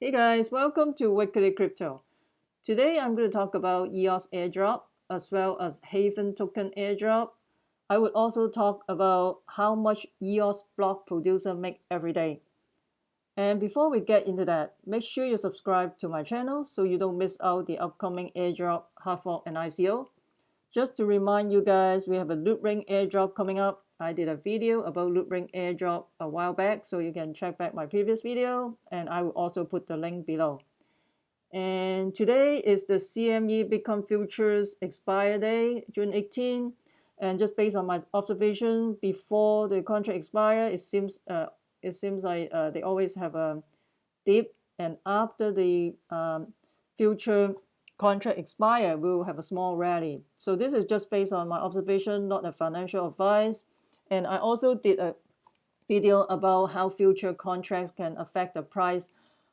Hey guys, welcome to Weekly Crypto. Today I'm going to talk about EOS Airdrop as well as Havven token airdrop. I would also talk about how much EOS block producer make every day. And before we get into that, make sure you subscribe to my channel so you don't miss out the upcoming airdrop, hard fork, and ICO. Just to remind you guys, we have a Loopring airdrop coming up. I did a video about Loopring airdrop a while back, so you can check back my previous video, and I will also put the link below. And today is the CME Bitcoin futures expire day, June 18. And just based on my observation, before the contract expire, it seems like they always have a dip, and after the future contract expire, we will have a small rally. So this is just based on my observation, not a financial advice. And I also did a video about how future contracts can affect the price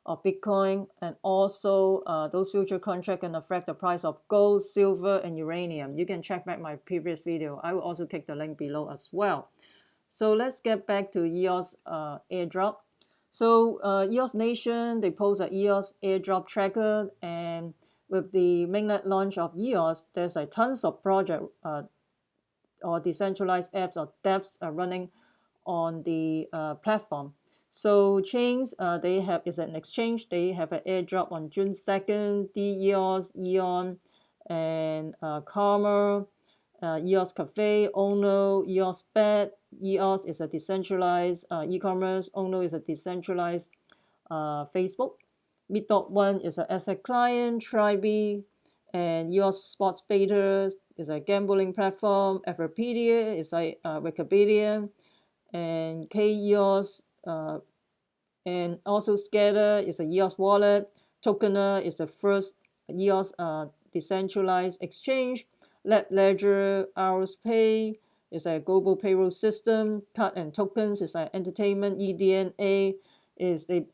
of Bitcoin, and also those future contracts can affect the price of gold, silver, and uranium. You can check back my previous video. I will also click the link below as well. So let's get back to EOS airdrop. So EOS Nation, they post a EOS Airdrop Tracker, and with the mainnet launch of EOS, there's tons of project or decentralized apps or dApps running on the platform. So Chaince, they have is an exchange. They have an airdrop on June 2nd, DEOS, Eon, and Karma, EOS Cafe, Ono, EOSBet. EOS is a decentralized e-commerce. Ono is a decentralized Facebook. Meet.one is an asset client. Trybe and EOS Sports Beta is a gambling platform. Everpedia is a Wikipedia, and KEOS and also Scatter is a EOS wallet. Tokena is the first EOS decentralized exchange. Ledger, HorusPay is a global payroll system. Card and Tokens is an entertainment. eDNA is they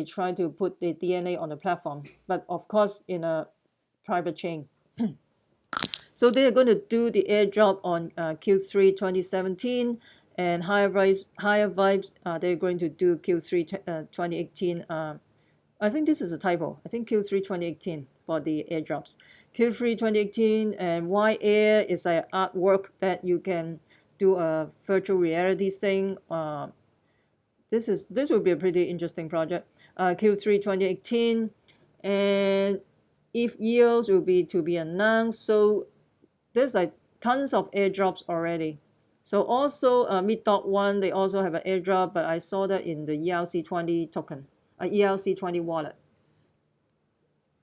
try to put the DNA on the platform, but of course in a private chain. So they are going to do the airdrop on Q3 2017, and HireVibes they're going to do Q3 2018. I think this is a typo. I think Q3 2018 for the airdrops. Q3 2018, and YAIR is an artwork that you can do a virtual reality thing. This will be a pretty interesting project. Q3 2018, and if yields will be to be announced. So there's tons of airdrops already. So also Meet.one, they also have an airdrop, but I saw that in the ERC20 token, ERC20 wallet.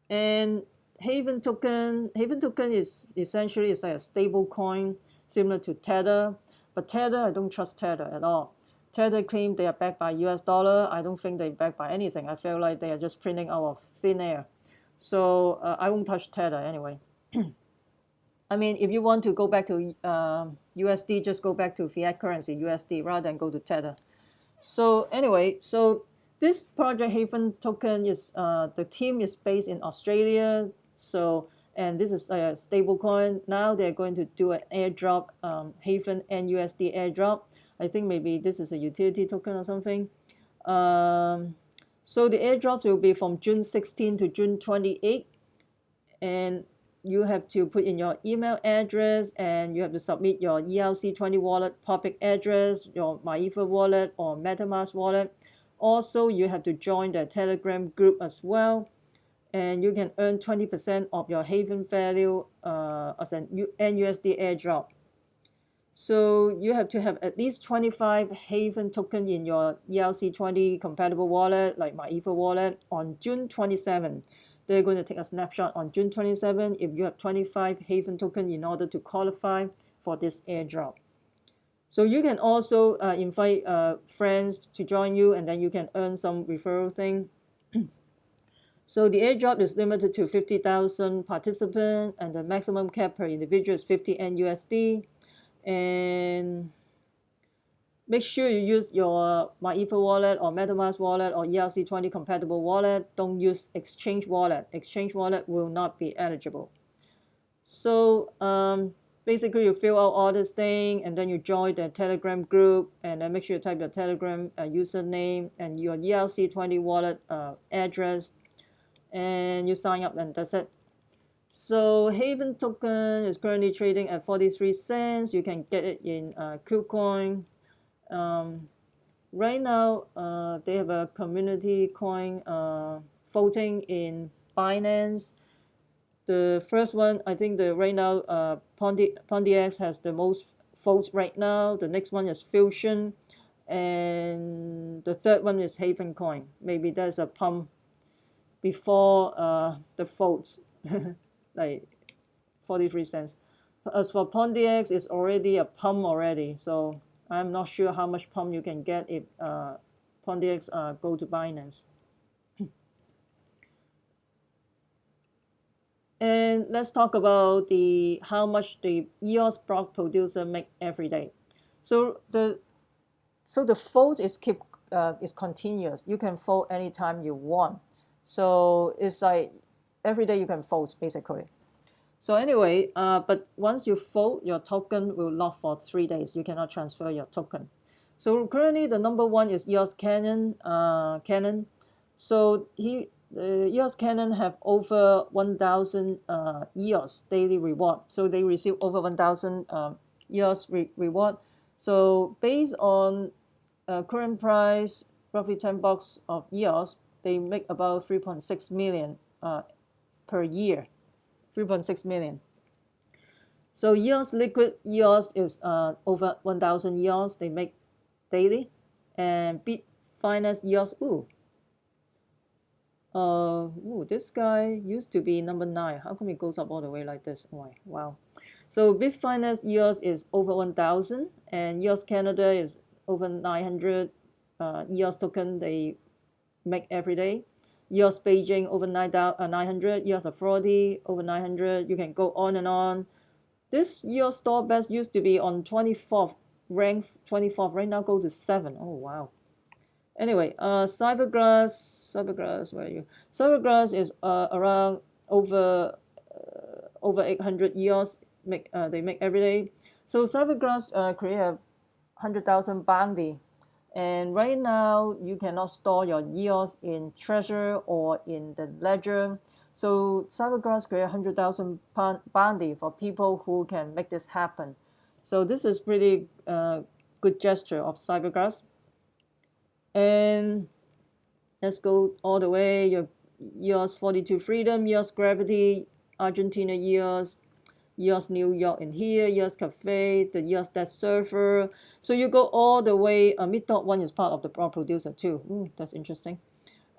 And Havven token is essentially like a stable coin similar to Tether, but Tether, I don't trust Tether at all. Tether claim they are backed by US dollar. I don't think they're backed by anything. I feel like they are just printing out of thin air. So I won't touch Tether anyway. I mean, if you want to go back to USD, just go back to fiat currency, USD, rather than go to Tether. So anyway, so this project Havven token is, the team is based in Australia. So, and this is a stable coin. Now they're going to do an airdrop, Havven NUSD airdrop. I think maybe this is a utility token or something. So the airdrops will be from June 16 to June 28. And you have to put in your email address, and you have to submit your ERC20 wallet public address, your MyEther wallet or MetaMask wallet. Also, you have to join the Telegram group as well, and you can earn 20% of your Havven value as an NUSD airdrop. So you have to have at least 25 Havven token in your ERC20 compatible wallet, like MyEther wallet, on June 27. They're going to take a snapshot on June 27 if you have 25 Havven token in order to qualify for this airdrop. So you can also invite friends to join you, and then you can earn some referral thing. So the airdrop is limited to 50,000 participants, and the maximum cap per individual is 50 NUSD. And make sure you use your MyEther wallet or MetaMask wallet or ERC20 compatible wallet. Don't use Exchange wallet. Exchange wallet will not be eligible. So basically you fill out all this thing and then you join the Telegram group, and then make sure you type your Telegram username and your ERC20 wallet address, and you sign up, and that's it. So Havven token is currently trading at 43 cents. You can get it in Qtum. Right now, they have a community coin voting in Binance. The first one, I think right now, Pondex has the most votes right now. The next one is Fusion, and the third one is Havven coin. Maybe there's a pump before the votes, like 43 cents. As for Pondex, it's already a pump already, so I'm not sure how much pump you can get if Pondex go to Binance. And let's talk about how much the EOS block producer make every day. So the fold is continuous. You can fold anytime you want. So it's like every day you can fold basically. So anyway, but once you fold, your token will lock for 3 days. You cannot transfer your token. So currently the number one is EOS Cannon. So EOS Cannon have over 1,000 EOS daily reward. So they receive over 1,000 EOS reward. So based on current price, roughly $10 of EOS, they make about 3.6 million per year. 3.6 million. So EOS liquid EOS is over 1,000 EOS they make daily, and Bitfinexeos EOS. This guy used to be number 9. How come it goes up all the way like this? Wow. So Bitfinexeos EOS is over 1,000, and EOS Canada is over 900 EOS token they make every day. EOS Beijing over 900, EOS Authority over 900. You can go on and on. This EOS store best used to be on 24th, rank 24th. Right now go to 7. Oh wow. Anyway, Cypherglass, where are you? Cypherglass is around over 800 EOS they make every day. So Cypherglass create a 100,000 bounty. And right now, you cannot store your EOS in Treasure or in the Ledger. So Cypherglass create 100,000 bounty for people who can make this happen. So this is pretty good gesture of Cypherglass. And let's go all the way. Your EOS 42 Freedom, EOS Gravity, Argentina EOS, EOS New York in here, EOS Cafe, the EOS Dacserver. So you go all the way. Meet.one is part of the block producer too. That's interesting.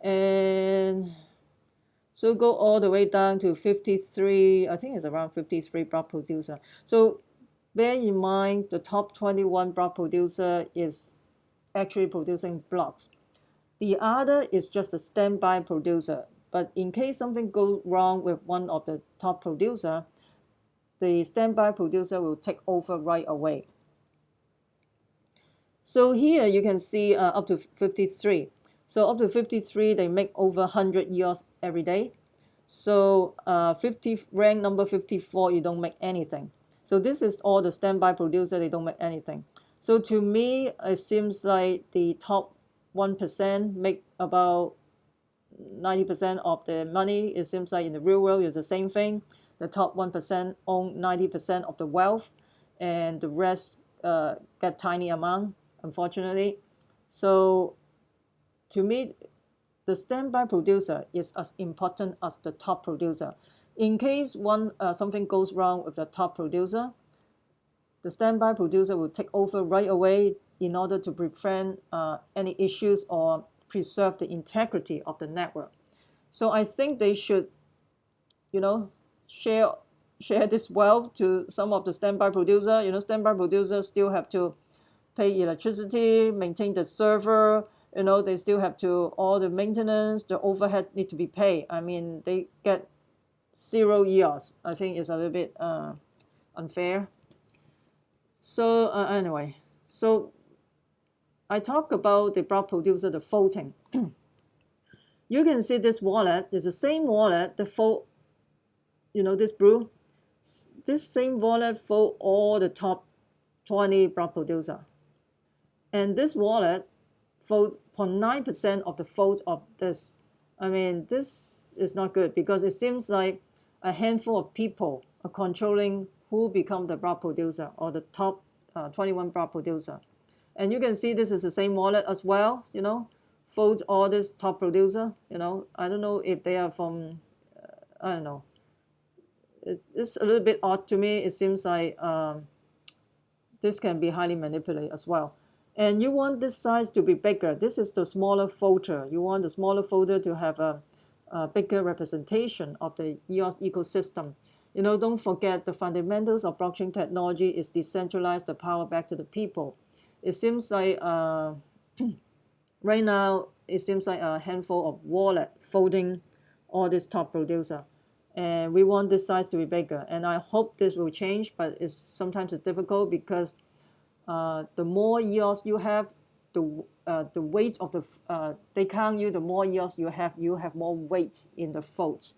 And so go all the way down to 53. I think it's around 53 block producer. So bear in mind the top 21 block producer is actually producing blocks. The other is just a standby producer. But in case something goes wrong with one of the top producer, the standby producer will take over right away. So here you can see up to 53. So up to 53, they make over 100 EOS every day. So rank number 54, you don't make anything. So this is all the standby producer, they don't make anything. So to me, it seems like the top 1% make about 90% of the money. It seems like in the real world, it's the same thing. The top 1% own 90% of the wealth, and the rest get tiny amount, unfortunately. So to me, the standby producer is as important as the top producer. In case something goes wrong with the top producer, the standby producer will take over right away in order to prevent any issues or preserve the integrity of the network. So I think they should, share this wealth to some of the standby producer. Standby producers still have to pay electricity, maintain the server. They still have to, all the maintenance, the overhead need to be paid. I mean, they get 0 EOS. I think it's a little bit unfair. So anyway, so I talk about the block producer, the voting. You can see this wallet is the same wallet, the vote, this blue. This same wallet fold all the top 20 block producer. And this wallet folds 0.9% of the folds of this. I mean, this is not good because it seems like a handful of people are controlling who become the block producer or the top 21 block producer. And you can see this is the same wallet as well, folds all this top producer, I don't know if they are from, I don't know. It's a little bit odd to me. It seems like this can be highly manipulated as well. And you want this size to be bigger. This is the smaller folder. You want the smaller folder to have a bigger representation of the EOS ecosystem. Don't forget the fundamentals of blockchain technology is decentralize the power back to the people. It seems like right now, it seems like a handful of wallet folding all this top producer. And we want this size to be bigger. And I hope this will change, but sometimes it's difficult because the more EOS you have, the weight of the they count you. The more EOS you have more weight in the folds.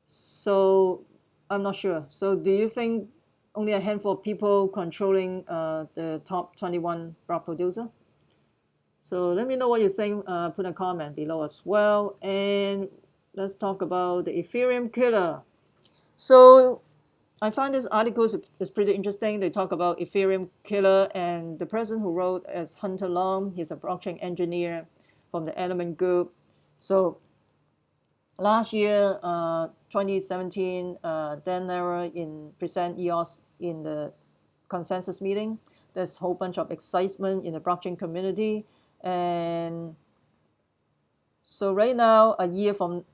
So I'm not sure. So do you think only a handful of people controlling the top 21 block producer? So let me know what you think. Put a comment below as well. And let's talk about the Ethereum Killer. So I find this article is pretty interesting. They talk about Ethereum Killer, and the person who wrote is Hunter Long. He's a blockchain engineer from the Element Group. So last year, 2017, Dan Lehrer present EOS in the consensus meeting. There's a whole bunch of excitement in the blockchain community. And so right now, a year from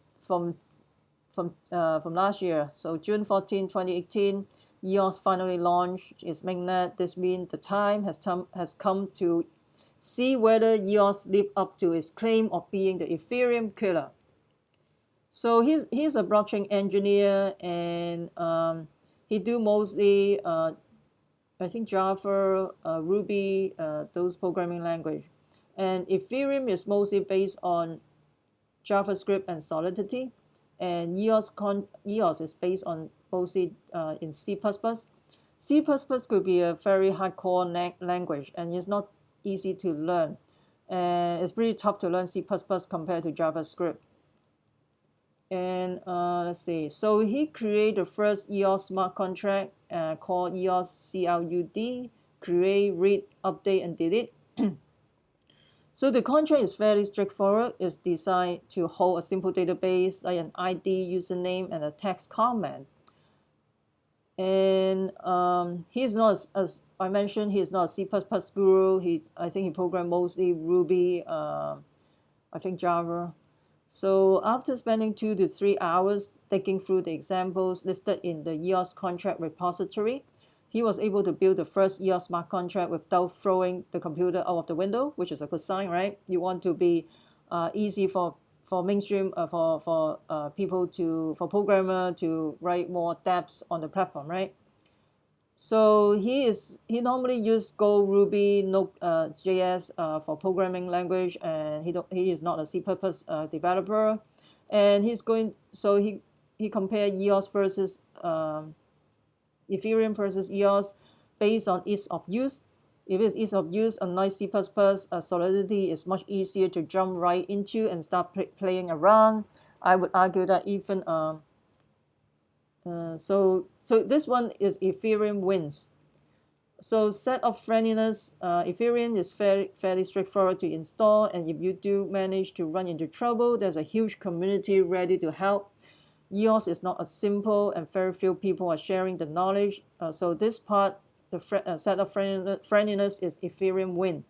last year, so June 14, 2018, EOS finally launched its mainnet. This means the time has come to see whether EOS live up to its claim of being the Ethereum killer. So he's a blockchain engineer, and he do mostly, I think, Java, Ruby, those programming language. And Ethereum is mostly based on JavaScript and Solidity. And EOS is based on mostly in C++. C++ could be a very hardcore language, and it's not easy to learn. And it's pretty tough to learn C++ compared to JavaScript. And let's see. So he created the first EOS smart contract called EOS CLUD, create, read, update, and delete. So the contract is very straightforward. It's designed to hold a simple database like an ID, username, and a text comment. And he's not, as I mentioned, he's not a C++ guru. I think he programmed mostly Ruby, I think Java. So after spending 2 to 3 hours thinking through the examples listed in the EOS contract repository, he was able to build the first EOS smart contract without throwing the computer out of the window, which is a good sign, right? You want to be easy for mainstream, for people for programmer to write more dApps on the platform, right? So he normally use Go, Ruby, Node.js for programming language, and he is not a C++ developer, and he compared EOS versus Ethereum versus EOS based on ease of use. If it's ease of use, unlike C++, Solidity is much easier to jump right into and start playing around. I would argue that even so this one is Ethereum wins. So set of friendliness, Ethereum is fairly straightforward to install, and if you do manage to run into trouble, there's a huge community ready to help. EOS is not as simple, and very few people are sharing the knowledge. So this part, the set of friendliness is Ethereum win.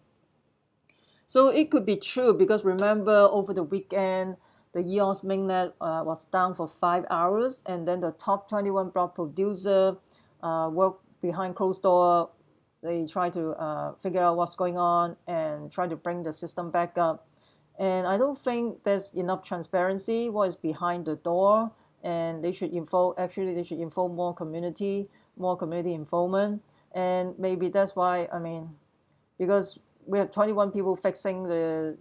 So it could be true because remember over the weekend, the EOS mainnet was down for 5 hours, and then the top 21 block producer worked behind closed door. They try to figure out what's going on and try to bring the system back up. And I don't think there's enough transparency what is behind the door, and they should inform more community involvement. And maybe that's why, because we have 21 people fixing I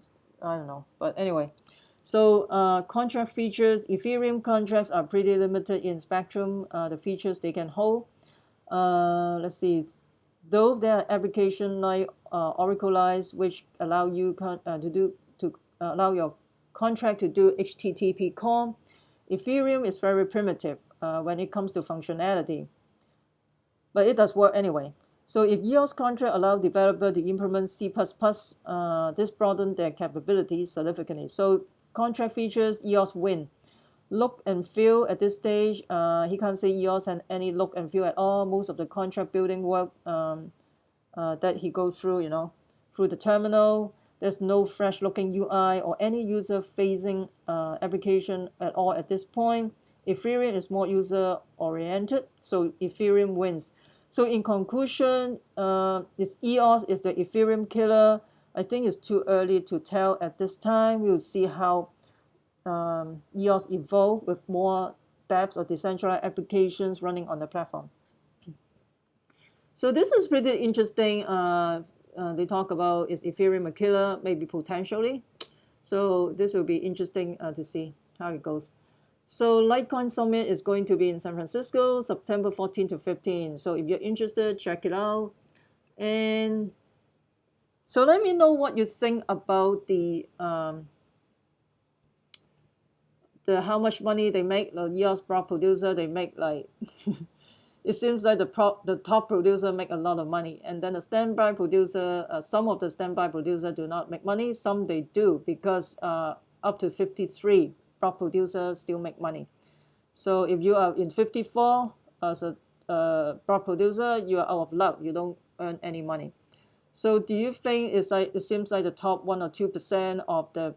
don't know. But anyway, So contract features, Ethereum contracts are pretty limited in spectrum, the features they can hold. Let's see, though there are applications like Oracleize, which allow you allow your contract to do HTTP call. Ethereum is very primitive when it comes to functionality, but it does work anyway. So if EOS contract allow developer to implement C++, this broaden their capabilities significantly. So contract features, EOS win. Look and feel at this stage, he can't say EOS had any look and feel at all. Most of the contract building work that he goes through, through the terminal. There's no fresh looking UI or any user facing application at all at this point. Ethereum is more user oriented, so Ethereum wins. So in conclusion, is EOS is the Ethereum killer. I think it's too early to tell at this time. We'll see how EOS evolve with more dApps or decentralized applications running on the platform. So this is pretty interesting. They talk about, is Ethereum a killer? Maybe potentially. So this will be interesting to see how it goes. So Litecoin Summit is going to be in San Francisco, September 14 to 15. So if you're interested, check it out. And so let me know what you think about the how much money they make. The EOS prop producer, they make like it seems like the top producer make a lot of money, and then the standby producer, some of the standby producer do not make money, some they do, because up to 53 prop producers still make money. So if you are in 54 as a prop producer, you are out of luck, you don't earn any money. So do you think it's like, it seems like the top 1 or 2% of the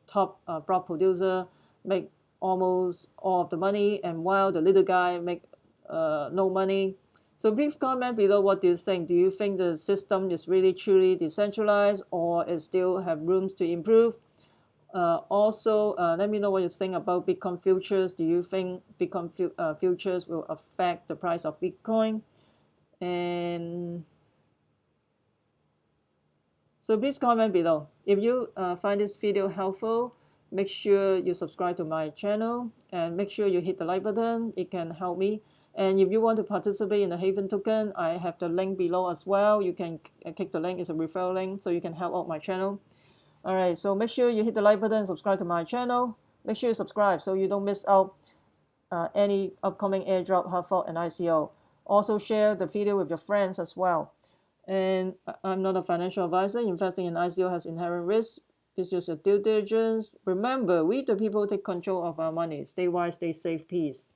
top prop producer make almost all of the money, and while the little guy make no money? So please comment below, what do you think? Do you think the system is really truly decentralized, or it still have rooms to improve? Also, let me know what you think about Bitcoin futures. Do you think Bitcoin futures will affect the price of Bitcoin? And so please comment below. If you find this video helpful, make sure you subscribe to my channel and make sure you hit the like button. It can help me. And if you want to participate in the Havven token, I have the link below as well. You can click the link, it's a referral link, so you can help out my channel. All right, so make sure you hit the like button and subscribe to my channel. Make sure you subscribe so you don't miss out any upcoming airdrop, hard fork, and ICO. Also share the video with your friends as well. And I'm not a financial advisor. Investing in ICO has inherent risks. Please use your due diligence. Remember, we the people take control of our money. Stay wise, stay safe, peace.